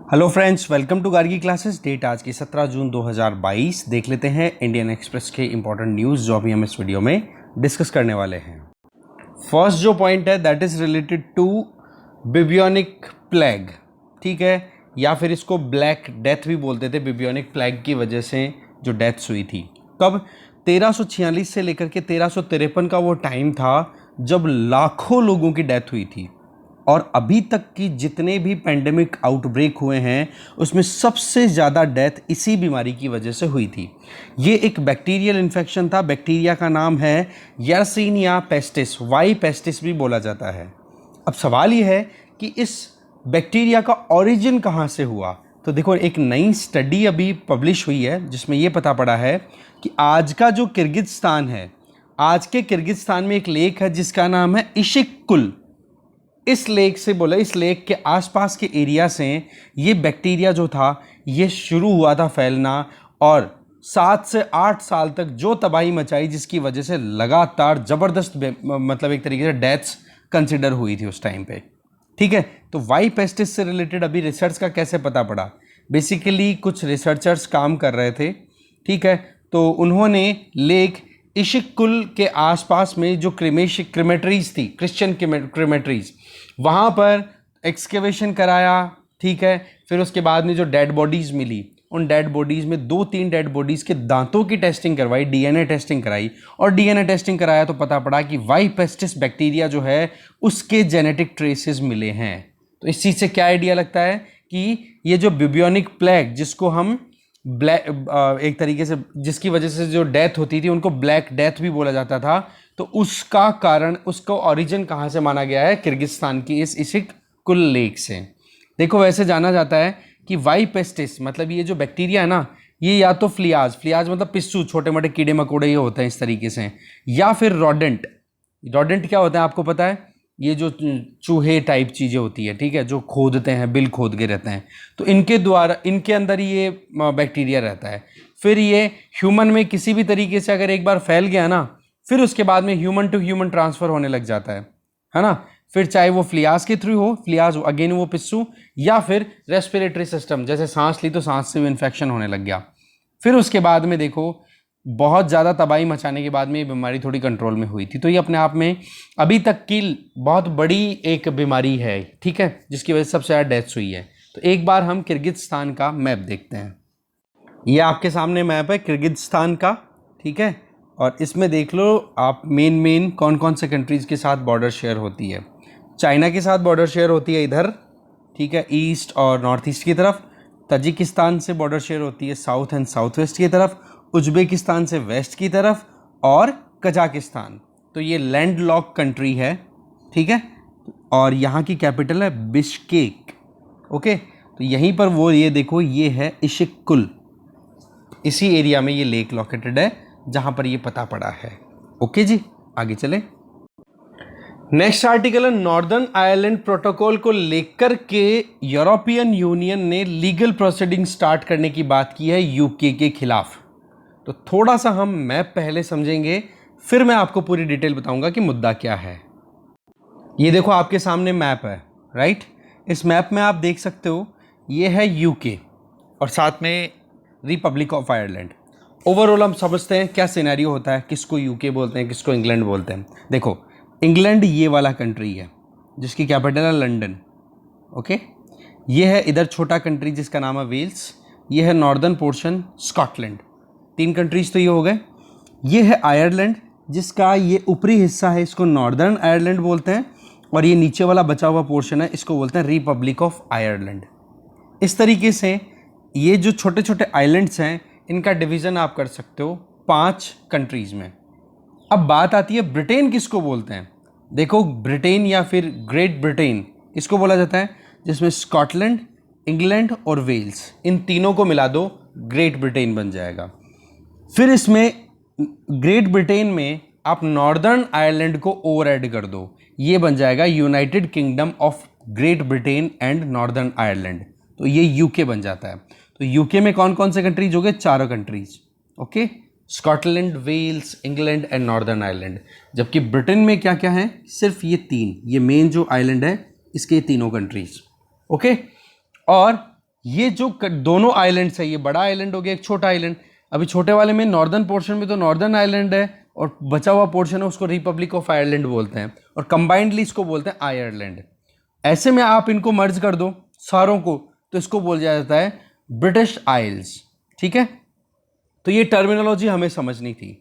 Hello friends, welcome to Gargi classes. Date आज की 17 June 2022। देख लेते हैं इंडियन एक्सप्रेस के इंपॉर्टेंट न्यूज़ जो अभी हम इस वीडियो में डिस्कस करने वाले हैं। फर्स्ट जो पॉइंट है that is related to bubonic plague, ठीक है, या फिर इसको ब्लैक डेथ भी बोलते थे। बिबियोनिक प्लेग की वजह से जो डेथ्स हुई थी, कब 1346 से लेकर के 1353 का वो टाइम था जब लाखों लोगों की डेथ हुई थी। और अभी तक की जितने भी पेंडेमिक आउटब्रेक हुए हैं उसमें सबसे ज़्यादा डेथ इसी बीमारी की वजह से हुई थी। ये एक बैक्टीरियल इन्फेक्शन था। बैक्टीरिया का नाम है यर्सीनिया पेस्टिस, वाई पेस्टिस भी बोला जाता है। अब सवाल ये है कि इस बैक्टीरिया का ओरिजिन कहाँ से हुआ। तो देखो, एक नई स्टडी अभी पब्लिश हुई है जिसमें ये पता पड़ा है कि आज का जो किर्गिज़स्तान है, आज के किर्गिज़स्तान में एक लेक है जिसका नाम है इशिक-कुल। इस लेक से बोला, इस लेक के आसपास के एरिया से ये बैक्टीरिया जो था ये शुरू हुआ था फैलना, और 7 से 8 साल तक जो तबाही मचाई, जिसकी वजह से लगातार ज़बरदस्त मतलब एक तरीके से डेथ्स कंसिडर हुई थी उस टाइम पे, ठीक है। तो वाई पेस्टिस से रिलेटेड अभी रिसर्च का कैसे पता पड़ा। बेसिकली कुछ रिसर्चर्स काम कर रहे थे, ठीक है, तो उन्होंने लेक इशिक-कुल के आसपास में जो क्रीमेटरीज थी, क्रिश्चियन क्रीमेटरीज, वहाँ पर एक्सकेवेशन कराया, ठीक है। फिर उसके बाद में जो डेड बॉडीज़ मिली, उन डेड बॉडीज़ में 2-3 डेड बॉडीज़ के दांतों की टेस्टिंग करवाई, डीएनए टेस्टिंग कराई, और डीएनए टेस्टिंग कराया तो पता पड़ा कि वाई पेस्टिस बैक्टीरिया जो है उसके जेनेटिक ट्रेसेस मिले हैं। तो इस चीज़ से क्या आइडिया लगता है कि ये जो बिबियोनिक प्लेग, जिसको हम एक तरीके से जिसकी वजह से जो डेथ होती थी उनको ब्लैक डेथ भी बोला जाता था, तो उसका कारण, उसका ओरिजिन कहाँ से माना गया है, किर्गिस्तान की इस इशिक-कुल लेक से। देखो, वैसे जाना जाता है कि वाई पेस्टिस मतलब ये जो बैक्टीरिया है ना, ये या तो फ्लियाज मतलब पिस्सू, छोटे मोटे कीड़े मकोड़े ये होते हैं इस तरीके से, या फिर रॉडेंट। रॉडेंट क्या होता है आपको पता है, ये जो चूहे टाइप चीज़ें होती है, ठीक है, जो खोदते हैं, बिल खोद के रहते हैं, तो इनके द्वारा, इनके अंदर ये बैक्टीरिया रहता है। फिर ये ह्यूमन में किसी भी तरीके से अगर एक बार फैल गया ना, फिर उसके बाद में ह्यूमन टू ह्यूमन ट्रांसफ़र होने लग जाता है ना। फिर चाहे वो फ्लियाज के थ्रू हो, फ्लियाज अगेन वो पिस्सू, या फिर रेस्पिरेटरी सिस्टम, जैसे सांस ली तो सांस से भी इन्फेक्शन होने लग गया। फिर उसके बाद में देखो, बहुत ज़्यादा तबाही मचाने के बाद में ये बीमारी थोड़ी कंट्रोल में हुई थी। तो ये अपने आप में अभी तक की बहुत बड़ी एक बीमारी है, ठीक है, जिसकी वजह से सबसे ज़्यादा डेथ्स हुई है। तो एक बार हम किर्गिज़स्तान का मैप देखते हैं। ये आपके सामने मैप है किर्गिज़स्तान का, ठीक है, और इसमें देख लो आप मेन कौन कौन से कंट्रीज़ के साथ बॉर्डर शेयर होती है। चाइना के साथ बॉर्डर शेयर होती है इधर, ठीक है, ईस्ट और नॉर्थ ईस्ट की तरफ। तजिकिस्तान से बॉर्डर शेयर होती है साउथ एंड साउथ वेस्ट की तरफ। उज्बेकिस्तान से वेस्ट की तरफ, और कजाकिस्तान। तो ये लैंड लॉक कंट्री है, ठीक है, और यहाँ की कैपिटल है बिश्केक। ओके, तो यहीं पर वो, ये देखो, ये है इशिक-कुल। इसी एरिया में ये लेक लोकेटेड है जहाँ पर ये पता पड़ा है। ओके जी, आगे चले। नेक्स्ट आर्टिकल है, नॉर्दर्न आयरलैंड प्रोटोकॉल को लेकर के यूरोपियन यूनियन ने लीगल प्रोसीडिंग स्टार्ट करने की बात की है यूके के खिलाफ। तो थोड़ा सा हम मैप पहले समझेंगे, फिर मैं आपको पूरी डिटेल बताऊंगा कि मुद्दा क्या है। ये देखो आपके सामने मैप है, राइट। इस मैप में आप देख सकते हो ये है यूके और साथ में रिपब्लिक ऑफ आयरलैंड। ओवरऑल हम समझते हैं क्या सिनेरियो होता है, किसको यूके बोलते हैं, किसको इंग्लैंड बोलते हैं। देखो, इंग्लैंड ये वाला कंट्री है जिसकी कैपिटल है लंदन, ओके। ये है इधर छोटा कंट्री जिसका नाम है वेल्स। ये है नॉर्दर्न पोर्शन स्कॉटलैंड। 3 कंट्रीज तो ये हो गए। ये है आयरलैंड जिसका ये ऊपरी हिस्सा है, इसको नॉर्दर्न आयरलैंड बोलते हैं, और ये नीचे वाला बचा हुआ पोर्शन है इसको बोलते हैं रिपब्लिक ऑफ आयरलैंड। इस तरीके से ये जो छोटे छोटे आइलैंड्स हैं इनका डिवीज़न आप कर सकते हो 5 कंट्रीज़ में। अब बात आती है ब्रिटेन किसको बोलते हैं। देखो, ब्रिटेन या फिर ग्रेट ब्रिटेन किसको बोला जाता है, जिसमें स्कॉटलैंड, इंग्लैंड और वेल्स, इन तीनों को मिला दो, ग्रेट ब्रिटेन बन जाएगा। फिर इसमें ग्रेट ब्रिटेन में आप नॉर्दर्न आयरलैंड को ओवर ऐड कर दो, ये बन जाएगा United kingdom of great Britain and Northern Ireland. तो ये यूके बन जाता है। तो यूके में कौन कौन से कंट्रीज हो गए, 4 countries, okay, Scotland, Wales, England and Northern Ireland. जबकि ब्रिटेन में क्या क्या है, सिर्फ ये 3, ये मेन जो आइलैंड है इसके 3 कंट्रीज, ओके। और ये जो दोनों आइलैंड्स है, ये बड़ा आइलैंड हो गया, एक छोटा आइलैंड। अभी छोटे वाले में नॉर्दर्न पोर्शन में तो नॉर्दर्न आइलैंड है और बचा हुआ पोर्शन है उसको रिपब्लिक ऑफ आयरलैंड बोलते हैं और कंबाइंडली इसको बोलते हैं आयरलैंड। ऐसे में आप इनको मर्ज कर दो सारों को तो इसको बोल जाता है ब्रिटिश आइल्स। ठीक है, तो ये टर्मिनोलॉजी हमें समझनी थी।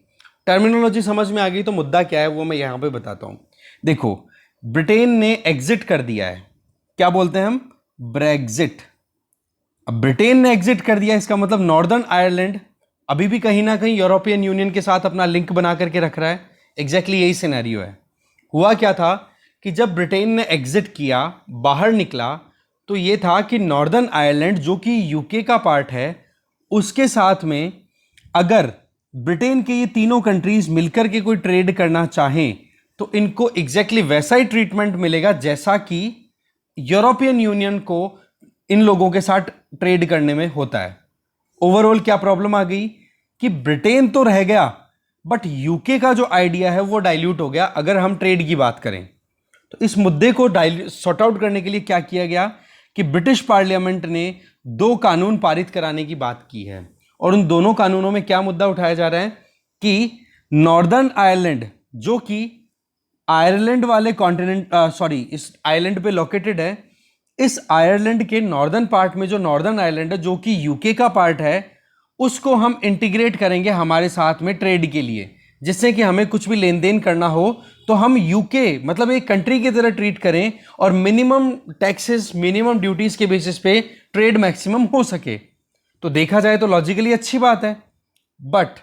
टर्मिनोलॉजी समझ में आ गई तो मुद्दा क्या है वो मैं यहां पे बताता हूं। देखो, ब्रिटेन ने एग्जिट कर दिया है, क्या बोलते हैं हम, ब्रेग्जिट। अब ब्रिटेन ने एग्जिट कर दिया, इसका मतलब नॉर्दर्न आयरलैंड अभी भी कहीं ना कहीं यूरोपियन यूनियन के साथ अपना लिंक बना करके रख रहा है। एग्जैक्टली यही सिनेरियो है। हुआ क्या था कि जब ब्रिटेन ने एग्जिट किया, बाहर निकला, तो ये था कि नॉर्दर्न आयरलैंड जो कि यूके का पार्ट है, उसके साथ में अगर ब्रिटेन के ये तीनों कंट्रीज मिलकर के कोई ट्रेड करना चाहें तो इनको एग्जैक्टली वैसा ही ट्रीटमेंट मिलेगा जैसा कि यूरोपियन यूनियन को इन लोगों के साथ ट्रेड करने में होता है। ओवरऑल क्या प्रॉब्लम आ गई कि ब्रिटेन तो रह गया बट यूके का जो आइडिया है वो डाइल्यूट हो गया अगर हम ट्रेड की बात करें। तो इस मुद्दे को सॉर्ट आउट करने के लिए क्या किया गया कि ब्रिटिश पार्लियामेंट ने 2 कानून पारित कराने की बात की है और उन दोनों कानूनों में क्या मुद्दा उठाया जा रहा है कि नॉर्दर्न आयरलैंड जो कि आयरलैंड वाले कॉन्टिनेंट इस आइलैंड पे लोकेटेड है, इस आयरलैंड के नॉर्दर्न पार्ट में जो नॉर्दर्न आयरलैंड है जो कि यूके का पार्ट है, उसको हम इंटीग्रेट करेंगे हमारे साथ में ट्रेड के लिए, जिससे कि हमें कुछ भी लेन देन करना हो तो हम यूके मतलब एक कंट्री की तरह ट्रीट करें और मिनिमम टैक्सेस मिनिमम ड्यूटीज के बेसिस पे ट्रेड मैक्सिमम हो सके। तो देखा जाए तो लॉजिकली अच्छी बात है। बट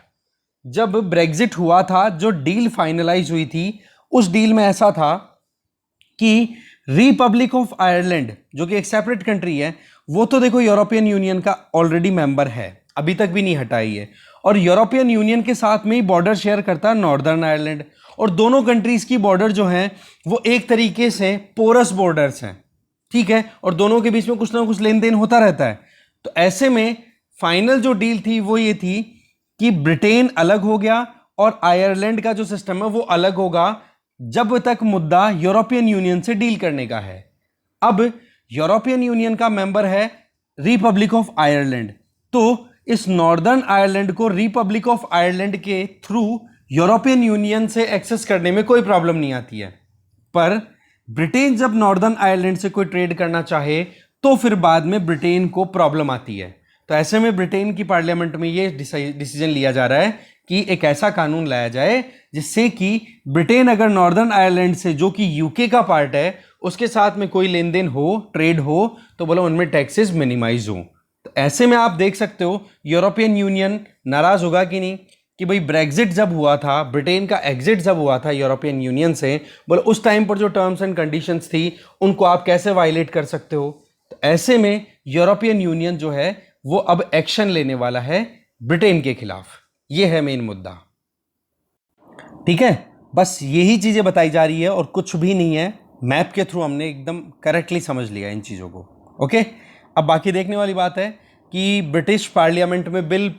जब ब्रेग्जिट हुआ था, जो डील फाइनलाइज हुई थी, उस डील में ऐसा था कि रिपब्लिक ऑफ आयरलैंड जो कि एक सेपरेट कंट्री है, वो तो देखो यूरोपियन यूनियन का ऑलरेडी मेंबर है, अभी तक भी नहीं हटाई है, और यूरोपियन यूनियन के साथ में ही बॉर्डर शेयर करता है नॉर्दर्न आयरलैंड। और दोनों कंट्रीज की बॉर्डर जो है वो एक तरीके से पोरस बॉर्डर्स हैं, ठीक है, और दोनों के बीच में कुछ ना कुछ लेन देन होता रहता है। तो ऐसे में फाइनल जो डील थी वो ये थी कि ब्रिटेन अलग हो गया और आयरलैंड का जो सिस्टम है वो अलग होगा जब तक मुद्दा यूरोपियन यूनियन से डील करने का है। अब यूरोपियन यूनियन का मेंबर है रिपब्लिक ऑफ आयरलैंड, तो इस नॉर्दर्न आयरलैंड को रिपब्लिक ऑफ आयरलैंड के थ्रू यूरोपियन यूनियन से एक्सेस करने में कोई प्रॉब्लम नहीं आती है। पर ब्रिटेन जब नॉर्दर्न आयरलैंड से कोई ट्रेड करना चाहे तो फिर बाद में ब्रिटेन को प्रॉब्लम आती है। तो ऐसे में ब्रिटेन की पार्लियामेंट में ये डिसीजन लिया जा रहा है कि एक ऐसा कानून लाया जाए जिससे कि ब्रिटेन अगर नॉर्दर्न आयरलैंड से जो कि यूके का पार्ट है उसके साथ में कोई लेन देन हो, ट्रेड हो, तो बोलो उनमें टैक्सेस मिनिमाइज हो। तो ऐसे में आप देख सकते हो यूरोपियन यूनियन नाराज होगा कि नहीं कि भाई ब्रेग्जिट जब हुआ था, ब्रिटेन का एग्जिट जब हुआ था यूरोपियन यूनियन से, बोलो उस टाइम पर जो टर्म्स एंड कंडीशंस थी उनको आप कैसे वायलेट कर सकते हो। तो ऐसे में यूरोपियन यूनियन जो है वो अब एक्शन लेने वाला है ब्रिटेन के खिलाफ। ये है मेन मुद्दा। ठीक है, बस यही चीजें बताई जा रही है और कुछ भी नहीं है। मैप के थ्रू हमने एकदम करेक्टली समझ लिया इन चीज़ों को। ओके, अब बाकी देखने वाली बात है कि ब्रिटिश पार्लियामेंट में बिल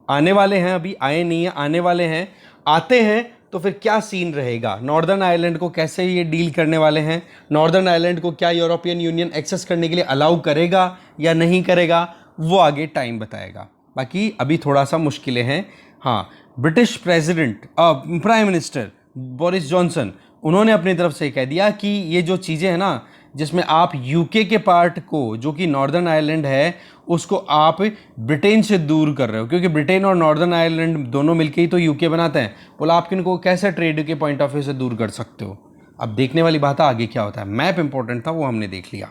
आने वाले हैं, अभी आए नहीं है, आने वाले हैं, आते हैं तो फिर क्या सीन रहेगा, नॉर्दर्न आयरलैंड को कैसे ये डील करने वाले हैं, नॉर्दर्न आयरलैंड को क्या यूरोपियन यूनियन एक्सेस करने के लिए अलाउ करेगा या नहीं करेगा, वो आगे टाइम बताएगा। बाकी अभी थोड़ा सा मुश्किलें हैं। हाँ, British president prime minister Boris Johnson, उन्होंने अपनी तरफ से कह दिया कि ये जो चीज़ें हैं ना जिसमें आप यूके के पार्ट को जो कि नॉर्दर्न आयरलैंड है उसको आप ब्रिटेन से दूर कर रहे हो, क्योंकि ब्रिटेन और नॉर्दर्न आयरलैंड दोनों मिलके ही तो यूके बनाते हैं, बोला आप इनको कैसे ट्रेड के पॉइंट ऑफ व्यू से दूर कर सकते हो। अब देखने वाली बात है आगे क्या होता है। मैप इंपॉर्टेंट था, वो हमने देख लिया।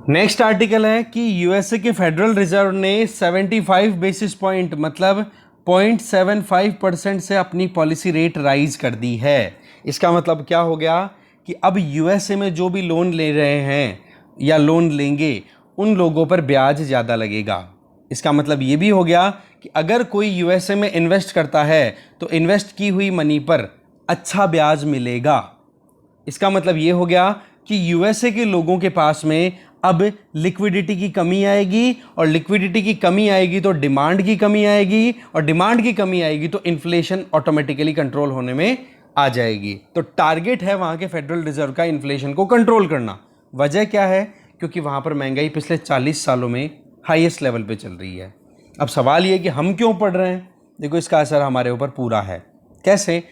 नेक्स्ट आर्टिकल है कि यूएसए के फेडरल रिजर्व ने 75 बेसिस पॉइंट मतलब 0.75% से अपनी पॉलिसी रेट राइज कर दी है। इसका मतलब क्या हो गया कि अब यूएसए में जो भी लोन ले रहे हैं या लोन लेंगे उन लोगों पर ब्याज ज़्यादा लगेगा। इसका मतलब ये भी हो गया कि अगर कोई यूएसए में इन्वेस्ट करता है तो इन्वेस्ट की हुई मनी पर अच्छा ब्याज मिलेगा। इसका मतलब ये हो गया कि यूएसए के लोगों के पास में अब लिक्विडिटी की कमी आएगी और लिक्विडिटी की कमी आएगी तो डिमांड की कमी आएगी और डिमांड की कमी आएगी तो इन्फ्लेशन ऑटोमेटिकली कंट्रोल होने में आ जाएगी। तो टारगेट है वहाँ के फेडरल रिजर्व का इन्फ्लेशन को कंट्रोल करना। वजह क्या है क्योंकि वहाँ पर महंगाई पिछले 40 सालों में हाईएस्ट लेवल पे चल रही है। अब सवाल ये कि हम क्यों पढ़ रहे हैं? देखो, इसका असर हमारे ऊपर पूरा है। कैसे?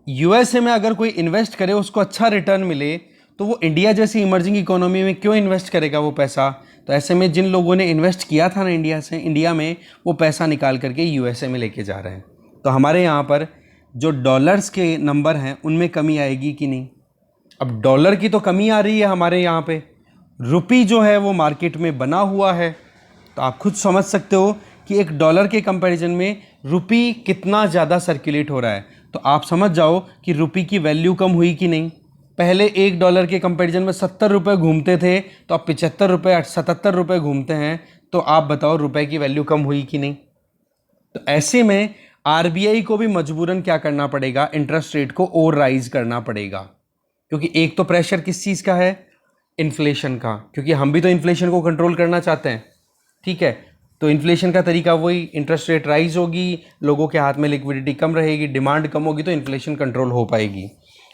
यूएसए में अगर कोई इन्वेस्ट करे, उसको अच्छा रिटर्न मिले, तो वो इंडिया जैसी इमर्जिंग इकोनॉमी में क्यों इन्वेस्ट करेगा वो पैसा? तो ऐसे में जिन लोगों ने इन्वेस्ट किया था ना इंडिया में, वो पैसा निकाल करके यूएसए में लेके जा रहे हैं। तो हमारे यहाँ पर जो डॉलर्स के नंबर हैं उनमें कमी आएगी कि नहीं? अब डॉलर की तो कमी आ रही है हमारे यहाँ पे, रुपी जो है वो मार्केट में बना हुआ है। तो आप खुद समझ सकते हो कि एक डॉलर के कंपैरिजन में रुपी कितना ज़्यादा सर्कुलेट हो रहा है। तो आप समझ जाओ कि रुपी की वैल्यू कम हुई कि नहीं। पहले $1 के कंपैरिजन में 70 रुपये घूमते थे, तो अब 75 रुपये 77 रुपये घूमते हैं। तो आप बताओ रुपए की वैल्यू कम हुई कि नहीं? तो ऐसे में आरबीआई को भी मजबूरन क्या करना पड़ेगा? इंटरेस्ट रेट को और राइज करना पड़ेगा, क्योंकि एक तो प्रेशर किस चीज़ का है? इन्फ्लेशन का, क्योंकि हम भी तो इन्फ्लेशन को कंट्रोल करना चाहते हैं। ठीक है, तो इन्फ्लेशन का तरीका वही, इंटरेस्ट रेट राइज होगी, लोगों के हाथ में लिक्विडिटी कम रहेगी, डिमांड कम होगी, तो इन्फ्लेशन कंट्रोल हो पाएगी।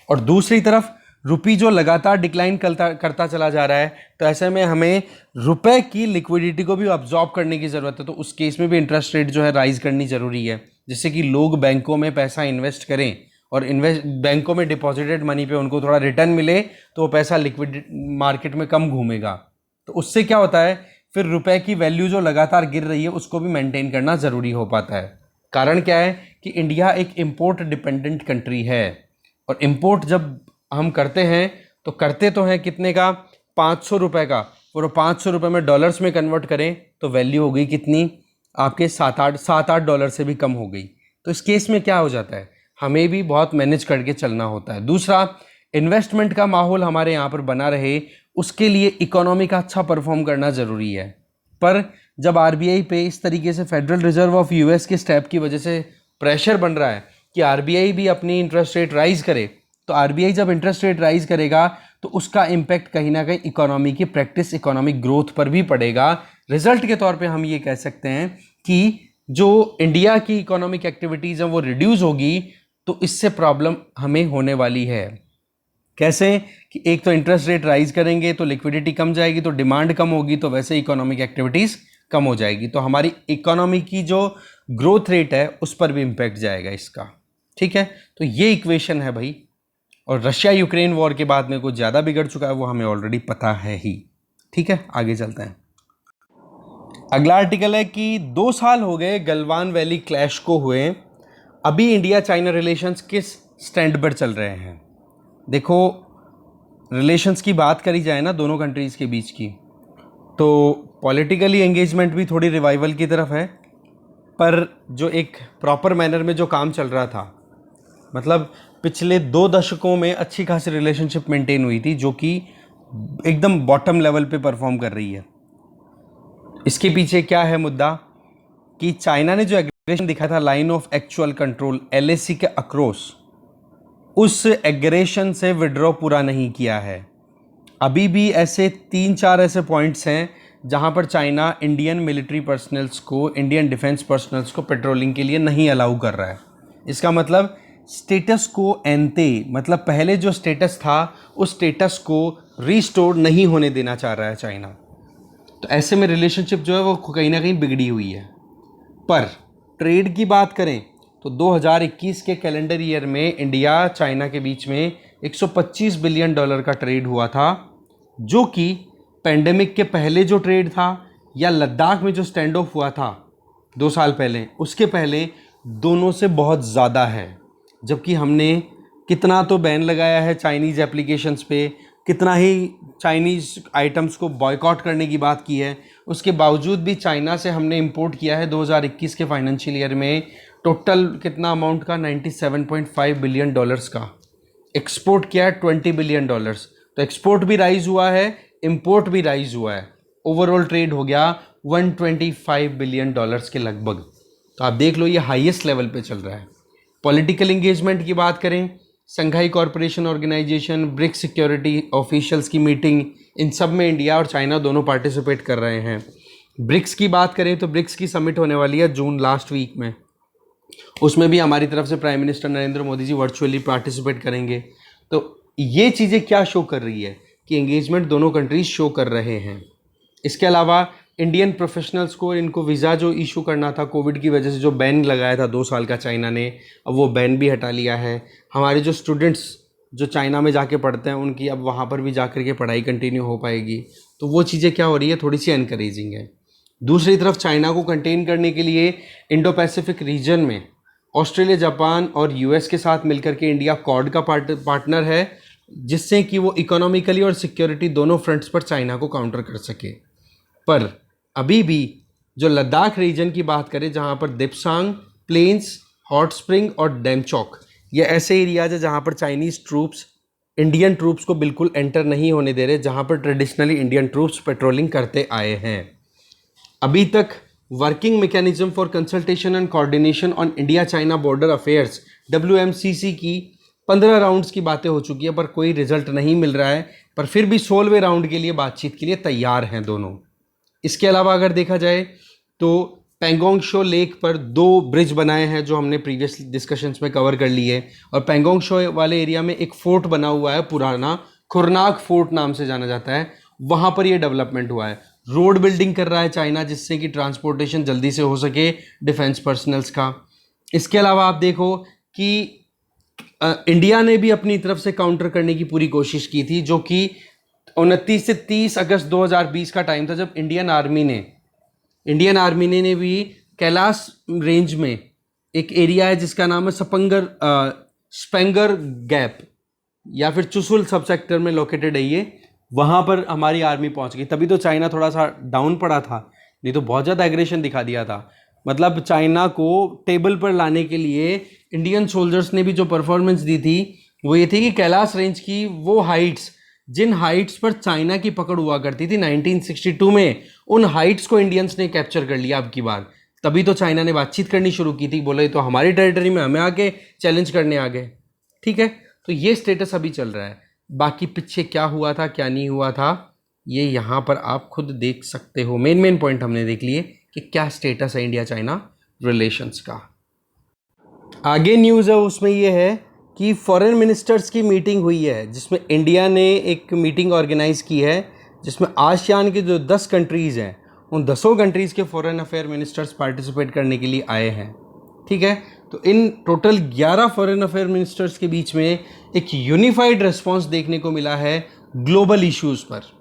और दूसरी तरफ रुपी जो लगातार डिक्लाइन करता चला जा रहा है, तो ऐसे में हमें रुपए की लिक्विडिटी को भी अब्जॉर्ब करने की ज़रूरत है। तो उस केस में भी इंटरेस्ट रेट जो है राइज करनी ज़रूरी है, जिससे कि लोग बैंकों में पैसा इन्वेस्ट करें और बैंकों में डिपॉजिटेड मनी पे उनको थोड़ा रिटर्न मिले, तो वो पैसा लिक्विड मार्केट में कम घूमेगा। तो उससे क्या होता है, फिर रुपए की वैल्यू जो लगातार गिर रही है उसको भी मेंटेन करना ज़रूरी हो पाता है। कारण क्या है कि इंडिया एक इम्पोर्ट डिपेंडेंट कंट्री है, और इम्पोर्ट जब हम करते हैं तो करते तो हैं कितने का? 500 रुपये का, और 500 रुपये में डॉलर्स में कन्वर्ट करें तो वैल्यू हो गई कितनी? आपके 7-8 डॉलर से भी कम हो गई। तो इस केस में क्या हो जाता है, हमें भी बहुत मैनेज करके चलना होता है। दूसरा, इन्वेस्टमेंट का माहौल हमारे यहाँ पर बना रहे, उसके लिए इकोनॉमी का अच्छा परफॉर्म करना ज़रूरी है। पर जब आरबीआई पे इस तरीके से फेडरल रिजर्व ऑफ यूएस के स्टेप की वजह से प्रेशर बन रहा है कि आरबीआई भी अपनी इंटरेस्ट रेट राइज करे, तो आरबीआई जब इंटरेस्ट रेट राइज करेगा तो उसका इम्पैक्ट कहीं ना कहीं इकोनॉमी की प्रैक्टिस, इकोनॉमिक ग्रोथ पर भी पड़ेगा। रिजल्ट के तौर पे हम ये कह सकते हैं कि जो इंडिया की इकोनॉमिक एक्टिविटीज़ हैं वो रिड्यूस होगी, तो इससे प्रॉब्लम हमें होने वाली है। कैसे? कि एक तो इंटरेस्ट रेट राइज करेंगे तो लिक्विडिटी कम जाएगी, तो डिमांड कम होगी, तो वैसे इकोनॉमिक एक्टिविटीज़ कम हो जाएगी, तो हमारी इकोनॉमी की जो ग्रोथ रेट है उस पर भी इम्पैक्ट जाएगा इसका। ठीक है, तो ये इक्वेशन है भाई। और रशिया यूक्रेन वॉर के बाद में कुछ ज़्यादा बिगड़ चुका है, वो हमें ऑलरेडी पता है ही। ठीक है, आगे चलते हैं। अगला आर्टिकल है कि 2 साल हो गए गलवान वैली क्लैश को हुए, अभी इंडिया चाइना रिलेशंस किस स्टैंड पर चल रहे हैं? देखो, रिलेशंस की बात करी जाए ना दोनों कंट्रीज़ के बीच की, तो पॉलिटिकली एंगेजमेंट भी थोड़ी रिवाइवल की तरफ है, पर जो एक प्रॉपर मैनर में जो काम चल रहा था, मतलब पिछले 2 दशकों में अच्छी खासी रिलेशनशिप मेंटेन हुई थी, जो कि एकदम बॉटम लेवल पे परफॉर्म कर रही है। इसके पीछे क्या है मुद्दा कि चाइना ने जो एग्रेशन दिखाया था, line of actual control LAC के अक्रॉस, उस एग्रेशन से विड्रॉ पूरा नहीं किया है। अभी भी ऐसे 3-4 ऐसे पॉइंट्स हैं जहां पर चाइना इंडियन मिलिट्री पर्सनल्स को, इंडियन डिफेंस पर्सनल्स को पेट्रोलिंग के लिए नहीं अलाउ कर रहा है। इसका मतलब स्टेटस को एंते, मतलब पहले जो स्टेटस था उस स्टेटस को रीस्टोर नहीं होने देना चाह रहा है चाइना। तो ऐसे में रिलेशनशिप जो है वो कहीं ना कहीं बिगड़ी हुई है। पर ट्रेड की बात करें तो 2021 के कैलेंडर ईयर में इंडिया चाइना के बीच में $125 बिलियन का ट्रेड हुआ था, जो कि पेंडेमिक के पहले जो ट्रेड था या लद्दाख में जो स्टैंड ऑफ हुआ था 2 साल पहले, उसके पहले दोनों से बहुत ज़्यादा है। जबकि हमने कितना तो बैन लगाया है चाइनीज़ एप्लीकेशंस पे, कितना ही चाइनीज़ आइटम्स को बॉयकॉट करने की बात की है, उसके बावजूद भी चाइना से हमने इंपोर्ट किया है 2021 के फाइनेंशियल ईयर में टोटल कितना अमाउंट का, $97.5 बिलियन का। एक्सपोर्ट किया है $20 बिलियन। तो एक्सपोर्ट भी राइज हुआ है, इंपोर्ट भी राइज हुआ है, ओवरऑल ट्रेड हो गया $125 बिलियन के लगभग। तो आप देख लो ये हाईएस्ट लेवल पे चल रहा है। पॉलिटिकल एंगेजमेंट की बात करें, Shanghai corporation organisation, BRICS security officials की मीटिंग, इन सब में इंडिया और चाइना दोनों पार्टिसिपेट कर रहे हैं। ब्रिक्स की बात करें तो ब्रिक्स की समिट होने वाली है जून लास्ट वीक में, उसमें भी हमारी तरफ से prime minister Narendra Modi ji virtually participate करेंगे। तो ये चीज़ें क्या शो कर रही है कि एंगेजमेंट दोनों कंट्रीज शो कर रहे हैं। इसके अलावा इंडियन प्रोफेशनल्स को इनको वीज़ा जो इशू करना था कोविड की वजह से, जो बैन लगाया था 2 साल का चाइना ने, अब वो बैन भी हटा लिया है। हमारे जो स्टूडेंट्स जो चाइना में जाके पढ़ते हैं उनकी अब वहाँ पर भी जाकर के पढ़ाई कंटिन्यू हो पाएगी। तो वो चीज़ें क्या हो रही है, थोड़ी सी एनकरेजिंग है। दूसरी तरफ चाइना को कंटेन करने के लिए इंडो पैसिफिक रीजन में ऑस्ट्रेलिया, जापान और यूएस के साथ मिलकर के इंडिया क्वाड का पार्टनर है, जिससे कि वो इकोनॉमिकली और सिक्योरिटी दोनों फ्रंट्स पर चाइना को काउंटर कर सके। पर अभी भी जो लद्दाख रीजन की बात करें, जहाँ पर दिप्सांग प्लेन्स, हॉट स्प्रिंग और डेमचौक, ये ऐसे एरियाज है जहाँ पर चाइनीज़ ट्रूप्स इंडियन ट्रूप्स को बिल्कुल एंटर नहीं होने दे रहे, जहाँ पर ट्रेडिशनली इंडियन ट्रूप्स पेट्रोलिंग करते आए हैं। अभी तक working mechanism for consultation and coordination on India China border affairs WMCC की 15 राउंड्स की बातें हो चुकी है, पर कोई रिजल्ट नहीं मिल रहा है। पर फिर भी 16वें राउंड के लिए बातचीत के लिए तैयार हैं दोनों। इसके अलावा अगर देखा जाए तो पेंगोंग शो लेक पर 2 ब्रिज बनाए हैं, जो हमने प्रीवियस डिस्कशंस में कवर कर लिए। और पेंगोंग शो वाले एरिया में एक फोर्ट बना हुआ है, पुराना खुरनाक फोर्ट नाम से जाना जाता है, वहाँ पर ये डेवलपमेंट हुआ है। रोड बिल्डिंग कर रहा है चाइना, जिससे कि ट्रांसपोर्टेशन जल्दी से हो सके डिफेंस पर्सनल्स का। इसके अलावा आप देखो कि इंडिया ने भी अपनी तरफ से काउंटर करने की पूरी कोशिश की थी, जो कि 29 से 30 अगस्त 2020 का टाइम था, जब इंडियन आर्मी ने भी कैलाश रेंज में एक एरिया है जिसका नाम है स्पेंगर गैप या फिर चुसुल सब सेक्टर में लोकेटेड है ये, वहाँ पर हमारी आर्मी पहुँच गई। तभी तो चाइना थोड़ा सा डाउन पड़ा था, नहीं तो बहुत ज़्यादा एग्रेशन दिखा दिया था। मतलब चाइना को टेबल पर लाने के लिए इंडियन सोल्जर्स ने भी जो परफॉर्मेंस दी थी वो ये थी कि कैलाश रेंज की वो हाइट्स, जिन हाइट्स पर चाइना की पकड़ हुआ करती थी 1962 में, उन हाइट्स को इंडियंस ने कैप्चर कर लिया अब की बार। तभी तो चाइना ने बातचीत करनी शुरू की थी, बोले तो हमारी टेरिटरी में हमें आके चैलेंज करने आ गए। ठीक है, तो ये स्टेटस अभी चल रहा है। बाकी पीछे क्या हुआ था क्या नहीं हुआ था ये यहाँ पर आप खुद देख सकते हो। मेन पॉइंट हमने देख लिए कि क्या स्टेटस है इंडिया चाइना रिलेशंस का। आगे न्यूज़ है उसमें ये है कि फॉरेन मिनिस्टर्स की मीटिंग हुई है, जिसमें इंडिया ने एक मीटिंग ऑर्गेनाइज़ की है, जिसमें आसियान के जो 10 कंट्रीज़ हैं उन 10 कंट्रीज़ के फॉरेन अफेयर मिनिस्टर्स पार्टिसिपेट करने के लिए आए हैं। ठीक है, तो in total 11 foreign affair ministers के बीच में एक यूनिफाइड रिस्पॉन्स देखने को मिला है ग्लोबल इश्यूज़ पर।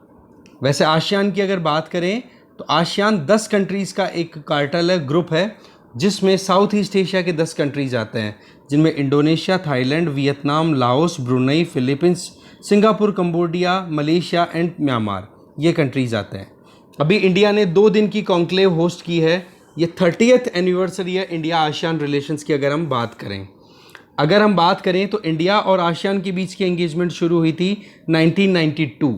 वैसे आसियान की अगर बात करें तो आसियान 10 कंट्रीज़ का एक कार्टेल है, ग्रुप है, जिसमें साउथ ईस्ट एशिया के 10 कंट्रीज़ आते हैं, जिनमें Indonesia, Thailand, Vietnam, Laos, Brunei, Philippines, Singapore, Cambodia, Malaysia and Myanmar, ये कंट्रीज़ आते हैं। अभी इंडिया ने 2 दिन की कॉन्क्लेव होस्ट की है। ये 30th एनिवर्सरी है इंडिया आसियान रिलेशंस की। अगर हम बात करें तो इंडिया और आसियान के बीच की एंगेजमेंट शुरू हुई थी 1992।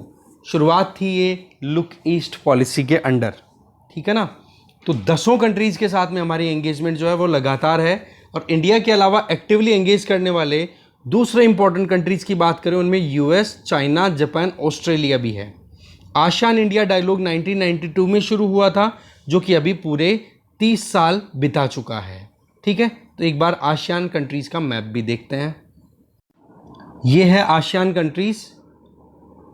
शुरुआत थी ये लुक ईस्ट पॉलिसी के अंडर। ठीक है ना, तो 10 कंट्रीज़ के साथ में हमारी एंगेजमेंट जो है वो लगातार है। और इंडिया के अलावा एक्टिवली एंगेज करने वाले दूसरे इंपॉर्टेंट कंट्रीज़ की बात करें, उनमें यूएस, चाइना, जापान, ऑस्ट्रेलिया भी है। आसियान इंडिया डायलॉग 1992 में शुरू हुआ था, जो कि अभी पूरे 30 साल बिता चुका है। ठीक है, तो एक बार आसियान कंट्रीज़ का मैप भी देखते हैं। ये है आसियान कंट्रीज़।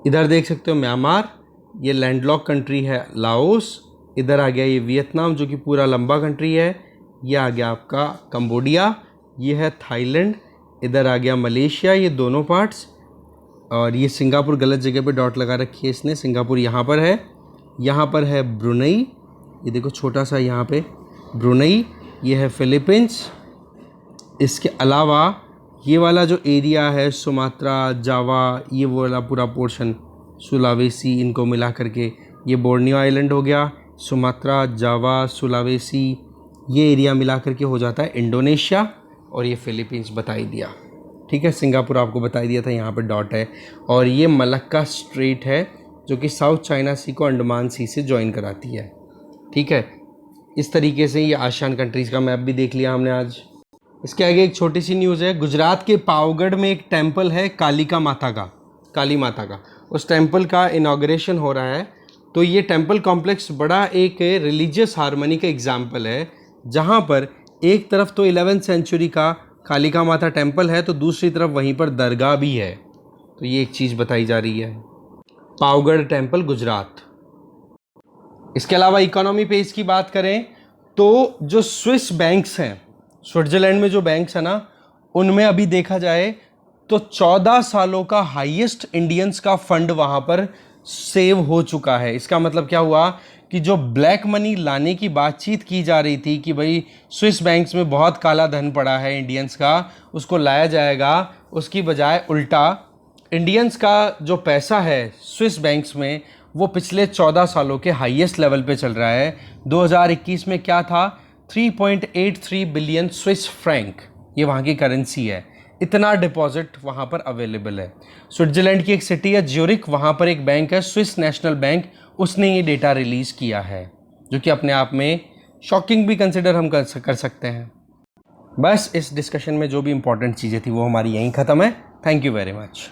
इधर देख सकते हो म्यांमार, ये लैंडलॉक कंट्री है लाओस। इधर आ गया ये वियतनाम, जो कि पूरा लंबा कंट्री है। ये आ गया आपका कंबोडिया, ये है थाईलैंड। इधर आ गया मलेशिया, ये दोनों पार्ट्स। और ये सिंगापुर, गलत जगह पे डॉट लगा रखी है इसने, सिंगापुर यहाँ पर है। यहाँ पर है ब्रुनई, ये देखो छोटा सा यहाँ पे ब्रुनई। ये है फिलीपींस। इसके अलावा ये वाला जो एरिया है सुमात्रा, जावा, ये वाला पूरा पोर्शन, सुलावेसी, इनको मिला करके ये बोर्नियो आइलैंड हो गया। सुमात्रा, जावा, सुलावेसी, ये एरिया मिला करके हो जाता है इंडोनेशिया। और ये फिलीपींस बता ही दिया। ठीक है, सिंगापुर आपको बता ही दिया था, यहाँ पे डॉट है। और ये मलक्का स्ट्रेट है, जो कि साउथ चाइना सी को अंडमान सी से ज्वाइन कराती है। ठीक है, इस तरीके से ये आसियान कंट्रीज़ का मैप भी देख लिया हमने आज। इसके आगे एक छोटी सी न्यूज़ है। गुजरात के पावगढ़ में एक टेम्पल है काली माता का। उस टेम्पल का इनाग्रेशन हो रहा है। तो ये टेम्पल कॉम्प्लेक्स बड़ा एक रिलीजियस हार्मनी का एग्जाम्पल है, जहाँ पर एक तरफ तो 11वीं सेंचुरी का कालिका माता टेम्पल है, तो दूसरी तरफ वहीं पर दरगाह भी है। तो ये एक चीज़ बताई जा रही है। पावगढ़ टेम्पल गुजरात। इसके अलावा इकोनॉमी पे इसकी बात करें तो जो स्विस बैंक्स हैं, स्विट्जरलैंड में जो बैंक्स हैं ना, उनमें अभी देखा जाए तो 14 सालों का हाईएस्ट इंडियंस का फंड वहाँ पर सेव हो चुका है। इसका मतलब क्या हुआ कि जो ब्लैक मनी लाने की बातचीत की जा रही थी कि भाई स्विस बैंक्स में बहुत काला धन पड़ा है इंडियंस का, उसको लाया जाएगा, उसकी बजाय उल्टा इंडियंस का जो पैसा है स्विस बैंक्स में वो पिछले 14 सालों के हाईएस्ट लेवल पे चल रहा है। 2021 में क्या था, 3.83 बिलियन स्विस फ्रैंक, ये वहाँ की करेंसी है। इतना डिपॉजिट वहाँ पर अवेलेबल है। स्विट्जरलैंड की एक सिटी है ज्यूरिख, वहाँ पर एक बैंक है स्विस नेशनल बैंक, उसने ये डेटा रिलीज़ किया है, जो कि अपने आप में शॉकिंग भी कंसिडर हम कर सकते हैं। बस इस डिस्कशन में जो भी इंपॉर्टेंट चीज़ें थी वो हमारी यहीं ख़त्म है। Thank you very much.